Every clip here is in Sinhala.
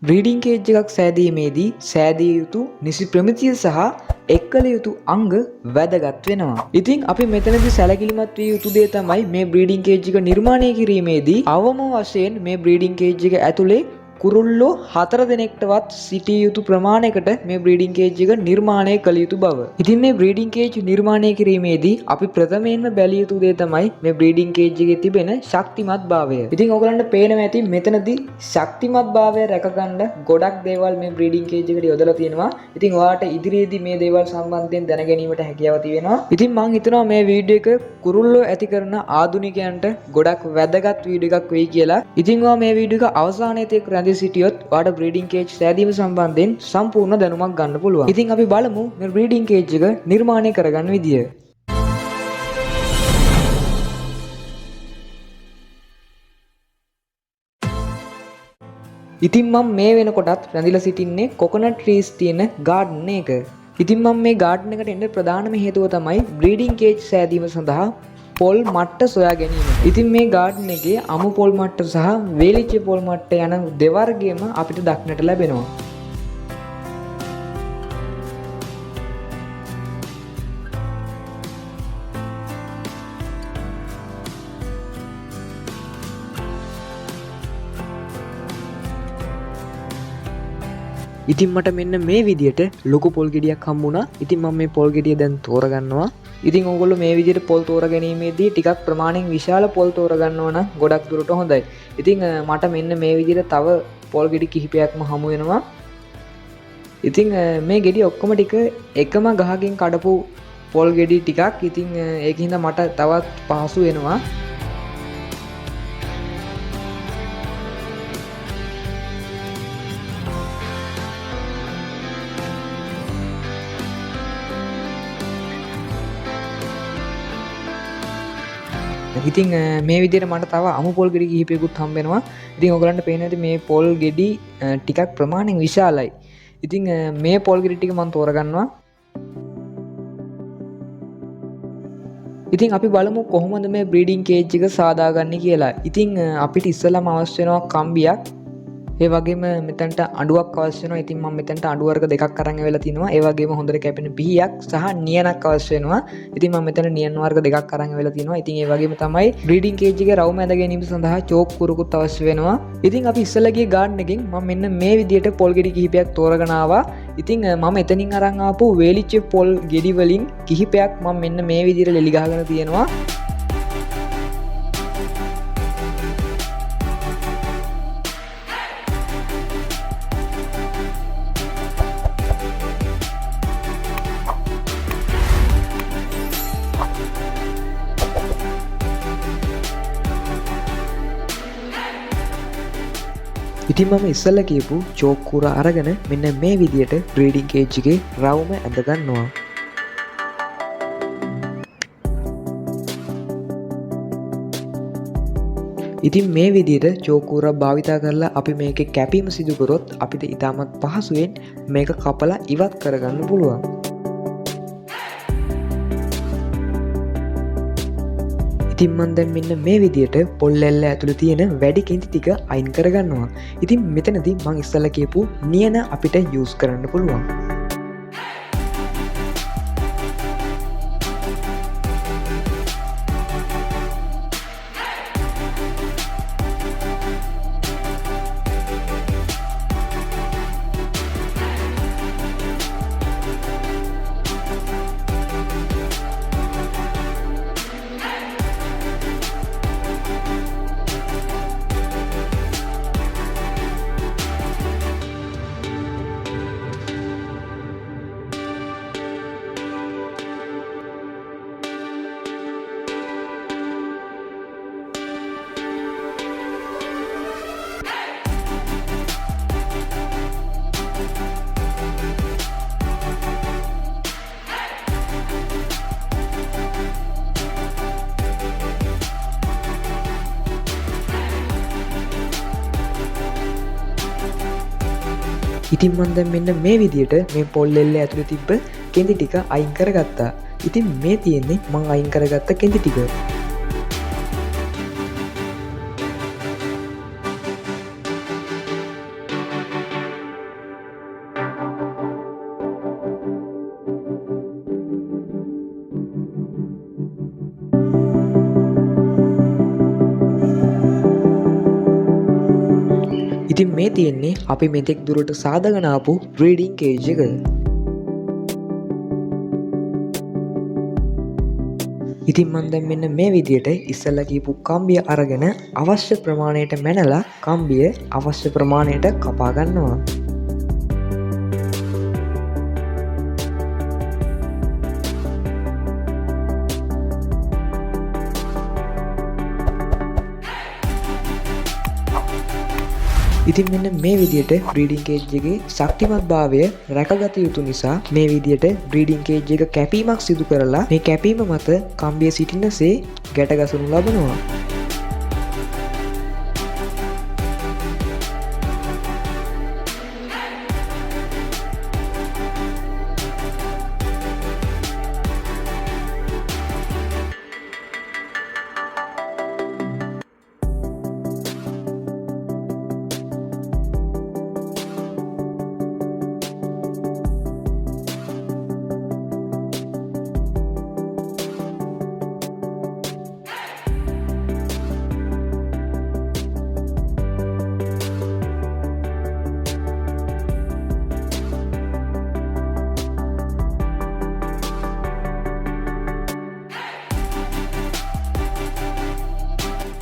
බ්‍රීඩින් කේජ් එකක් සෑදීමේදී සෑදිය යුතු නිසි ප්‍රමිතිය සහ එක්කල යුතු අංග වැදගත් වෙනවා. ඉතින් අපි මෙතනදී සැලකිලිමත් විය යුතු දේ තමයි මේ බ්‍රීඩින් කේජ් එක නිර්මාණය කිරීමේදී අවම වශයෙන් මේ බ්‍රීඩින් කේජ් එක ඇතුලේ කුරුල්ලෝ 4 දෙනෙක්ටවත් සිටිය යුතු ප්‍රමාණයකට මේ බ්‍රීඩින් කේජ් එක නිර්මාණය කළ යුතු බව. ඉතින් මේ බ්‍රීඩින් කේජ් නිර්මාණය කිරීමේදී අපි ප්‍රථමයෙන්ම බැලිය යුතු දේ තමයි මේ බ්‍රීඩින් කේජ් එකේ තිබෙන ශක්තිමත් භාවය. ඉතින් ඔයගලන්ට පේනවා ඇති මෙතනදී ශක්තිමත් භාවය රැකගන්න ගොඩක් දේවල් මේ බ්‍රීඩින් කේජ් එකට යොදලා තියෙනවා. ඉතින් ඔයාලට ඉදිරියේදී මේ දේවල් සම්බන්ධයෙන් දැන ගැනීමට හැකියාව තියෙනවා. ඉතින් මම හිතනවා මේ වීඩියෝ එක කුරුල්ලෝ ඇති කරන ආධුනිකයන්ට ගොඩක් වැදගත් වීඩියෝ එකක් වෙයි කියලා. ඉතින් ඔයා මේ වීඩියෝ එක අවසානයේ තෙක් රැඳී සිටියොත් ඔයාලට බ්‍රීඩින් කේජ් සෑදීම සම්බන්ධයෙන් සම්පූර්ණ දැනුමක් ගන්න පුළුවන්. ඉතින් අපි බලමු මේ බ්‍රීඩින් කේජ් එක නිර්මාණය කරගන්න විදිය. ඉතින් මම මේ වෙනකොටත් රැඳිලා සිටින්නේ කොකනට් ට්‍රීස් තියෙන ගාඩන් එක. ඉතින් මම මේ ගාඩන් එකට එන්න ප්‍රධානම හේතුව තමයි බ්‍රීඩින් කේජ් සෑදීම සඳහා පොල් මට්ට සොයා ගැනීම. ඉතින් මේ ගාඩන් එකේ අමු පොල් මට්ට සහ වේලිච්ච පොල් මට්ට යන දෙවර්ගයම අපිට දක්නට ලැබෙනවා. ඉතින් මට මෙන්න මේ විදියට ලොකු පොල් ගෙඩියක් හම්බුණා. ඉතින් මම මේ පොල් ගෙඩිය දැන් තෝරගන්නවා. ඉතින් ඕගොල්ලෝ මේ විදියට පොල් තෝරගැනීමේදී ටිකක් ප්‍රමාණයෙන් විශාල පොල් තෝරගන්නවා නම් ගොඩක් දුරට හොඳයි. ඉතින් මට මෙන්න මේ විදියට තව පොල් ගෙඩි කිහිපයක්ම හමු වෙනවා. ඉතින් මේ ගෙඩි ඔක්කොම ටික එකම ගහකින් කඩපු පොල් ගෙඩි ටිකක්. ඉතින් ඒකින්ද මට තවත් පහසු වෙනවා. ඉතින් මේ විදිහට මට තව අමු පොල් ගෙඩි කිහිපයකුත් හම්බ වෙනවා. ඉතින් ඔයගලන්ට පේනවා ඇති මේ පොල් ගෙඩි ටිකක් ප්‍රමාණයෙන් විශාලයි. ඉතින් මේ පොල් ගෙඩි ටික මම තෝරගන්නවා. ඉතින් අපි බලමු කොහොමද මේ බ්‍රීඩින් කේජ් එක සාදාගන්නේ කියලා. ඉතින් අපිට ඉස්සෙල්ලාම අවශ්‍ය වෙනවා කම්බියක්. ඒ වගේම මෙතනට අඬුවක් අවශ්‍ය වෙනවා. ඉතින් මම මෙතනට අඬු වර්ග දෙකක් අරන් ඇවිල්ලා තිනවා. ඒ වගේම හොඳට කැපෙන පිහියක් සහ නියනක් අවශ්‍ය වෙනවා. ඉතින් මම මෙතන නියන වර්ග දෙකක් අරන් ඇවිල්ලා තිනවා. ඉතින් ඒ වගේම තමයි බ්‍රීඩින් කේජ් එකේ රවුම ඇද ගැනීම සඳහා චෝක් කුරුකුත් අවශ්‍ය වෙනවා. ඉතින් අපි ඉස්සෙල්ලා ගිය ගාඩන් එකෙන් මම මෙන්න මේ විදියට පොල් ගෙඩි කිහිපයක් තෝරගෙන ආවා. ඉතින් මම එතනින් අරන් ආපු වේලිච්ච පොල් ගෙඩි වලින් කිහිපයක් මම මෙන්න මේ විදියට ලෙලි ගහගෙන තියෙනවා. ඉතින් මම ඉස්සෙල්ලා කියපු චෝක් කුර අරගෙන මෙන්න මේ විදියට බ්‍රීඩින් කේජ් එකේ රවුම ඇඳ ගන්නවා. ඉතින් මේ විදියට චෝක් කුර භාවිතා කරලා අපි මේකේ කැපීම සිදු කරොත් අපිට ඉතාමත් පහසුවෙන් මේක කපලා ඉවත් කරගන්න පුළුවන්. ඉතින් මම දැන් මෙන්න මේ විදියට පොල් ඇල්ල ඇතුළේ තියෙන වැඩි කෙඳි ටික අයින් කරගන්නවා. ඉතින් මෙතනදී මම ඉස්සෙල්ලා කියපු නියන අපිට යූස් කරන්න පුළුවන්. ඉතින් මම දැන් මෙන්න මේ විදියට මේ පොල් එල්ල ඇතුලේ තිබ්බ කෙඳි ටික අයින් කරගත්තා. ඉතින් මේ තියෙන්නේ මම අයින් කරගත්ත කෙඳි ටික. ඉතින් මේ තියෙන්නේ අපි මෙතෙක් දුරට සාදගෙන ආපු බ්‍රීඩින් කේජ් එක. ඉතින් මම දැන් මෙන්න මේ විදියට ඉස්සෙල්ලා කියපු කම්බිය අරගෙන අවශ්‍ය ප්‍රමාණයට මැනලා කම්බිය අවශ්‍ය ප්‍රමාණයට කපා ගන්නවා. ඉතින් මෙන්න මේ විදියට බ්‍රීඩින් කේජ් එකේ ශක්තිමත්භාවය රැකගත යුතු නිසා මේ විදියට බ්‍රීඩින් කේජ් එක කැපීමක් සිදු කරලා මේ කැපීම මත කම්බිය සිටිනසේ ගැට ගසනු ලබනවා.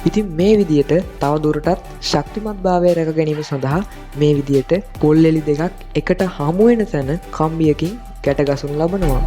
ඉතින් මේ විදියට තවදුරටත් ශක්තිමත්භාවය රැක ගැනීම සඳහා මේ විදියට පොල් එලි දෙකක් එකට හමු වෙන තැන කම්බියකින් ගැට ගසනු ලබනවා.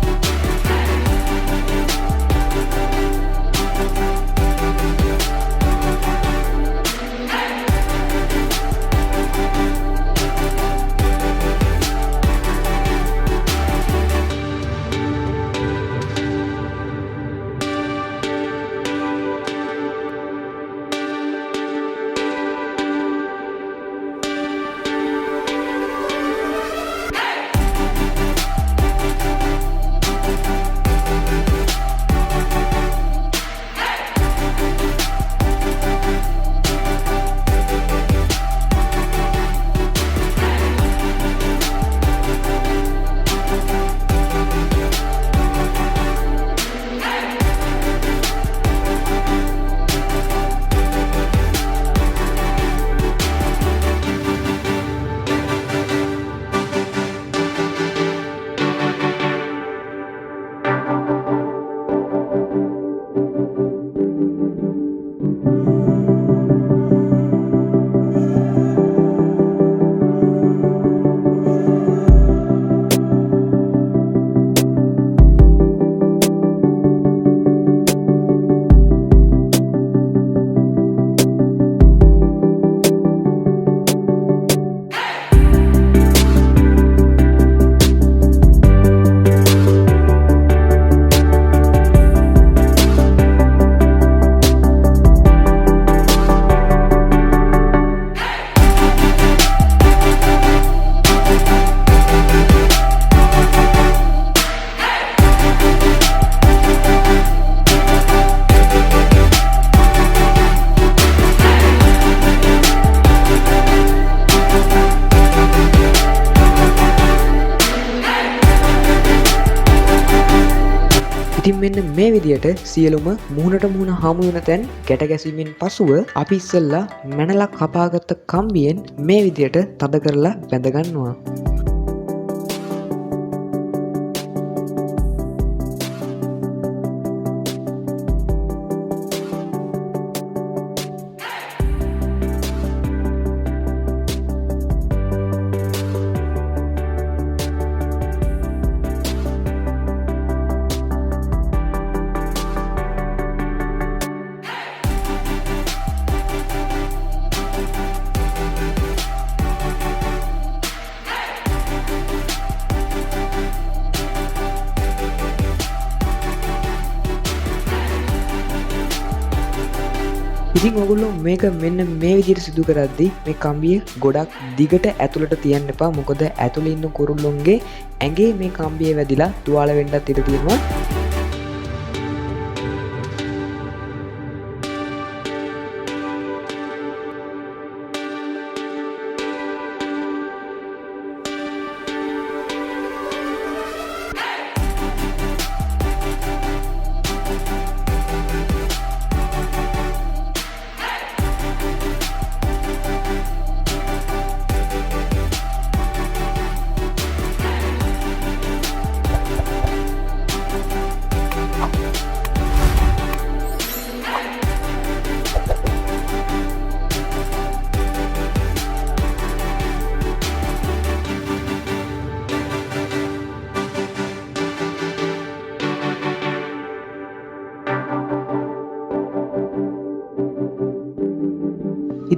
ඉතින් මෙන්න මේ විදියට සියලුම මුහුණට මුහුණ හමු වෙන තැන් ගැට ගැසීමෙන් පසුව අපි ඉස්සෙල්ලා මැනලා කපාගත්ත කම්බියෙන් මේ විදියට තද කරලා බැඳ ගන්නවා. ඉතින් ඔයගොල්ලෝ මේක මෙන්න මේ විදිහට සිදු කරද්දී මේ කම්බිය ගොඩක් දිගට ඇතුළට තියන්න එපා. මොකද ඇතුළේ ඉන්න කුරුල්ලොන්ගේ ඇඟේ මේ කම්බිය වැදිලා තුවාල වෙන්නත් ඉඩ තියෙනවා.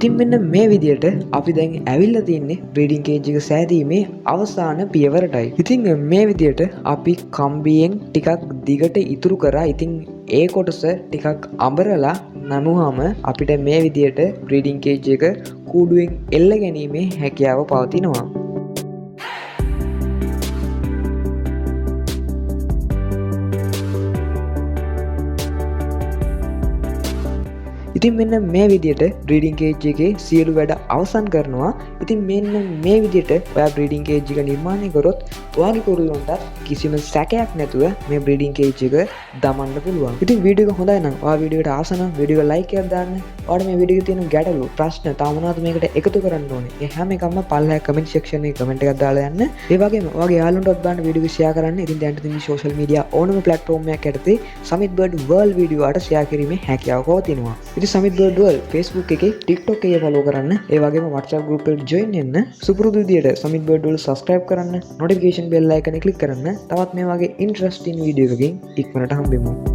ඉතින් මෙන්න මේ විදියට අපි දැන් ඇවිල්ලා තින්නේ බ්‍රීඩින් කේජ් එක සෑදීමේ අවසාන පියවරටයි. ඉතින් මේ විදියට අපි කම්බියෙන් ටිකක් දිගට ඉතුරු කරා. ඉතින් ඒ කොටස ටිකක් අඹරලා නමුවාම අපිට මේ විදියට බ්‍රීඩින් කේජ් එක කූඩුවෙන් එල්ල ගැනීමේ හැකියාව පවතිනවා. ඉතින් මෙන්න මේ විදියට බ්‍රීඩින් කේජ් එකේ සියලු වැඩ අවසන් කරනවා. ඉතින් මෙන්න මේ විදියට ඔයා බ්‍රීඩින් කේජ් එක නිර්මාණය කරොත් ඔයාගේ කුරුල්ලන්ට කිසිම සැකයක් නැතුව මේ බ්‍රීඩින් කේජ් එක දමන්න පුළුවන්. ඉතින් වීඩියෝ එක හොඳයි නම් ඔයා වීඩියෝ එකට ආස නම් වීඩියෝ එක ලයික් එකක් දාන්න. ඔයාලට මේ වීඩියෝ එකේ තියෙන ගැටලු ප්‍රශ්න තාම මොනවද මේකට එකතු කරන්න ඕනේ. ඒ හැම එකක්ම පල්ලෙහා කමෙන්ට් සෙක්ෂන් එකේ කමෙන්ට් එකක් දාලා යන්න. ඒ වගේම ඔයාගේ යාළුවන්ටත් බලන්න වීඩියෝ එක ෂෙයා කරන්න. ඉතින් දැන් තියෙන සෝෂල් මීඩියා ඕනම ප්ලැට්ෆෝම් එකක් යටතේ සමිත් බර්ඩ් වර්ල්ඩ් වීඩියෝ වලට ෂෙයා කිරීමේ හැකියාව පවතිනවා. ඉතින් සමිත් බර්ඩ් වර්ල්ඩ් Facebook එකේ TikTok එකේ follow කරන්න. ඒ වගේම WhatsApp group එකට join වෙන්න. සුපුරුදු විදියට සමිත් බර්ඩ් වල subscribe කරන්න. notification bell icon එක click කරන්න. තවත් මේ වගේ interesting වීඩියෝ එකකින් ඉක්මනට හම්බෙමු.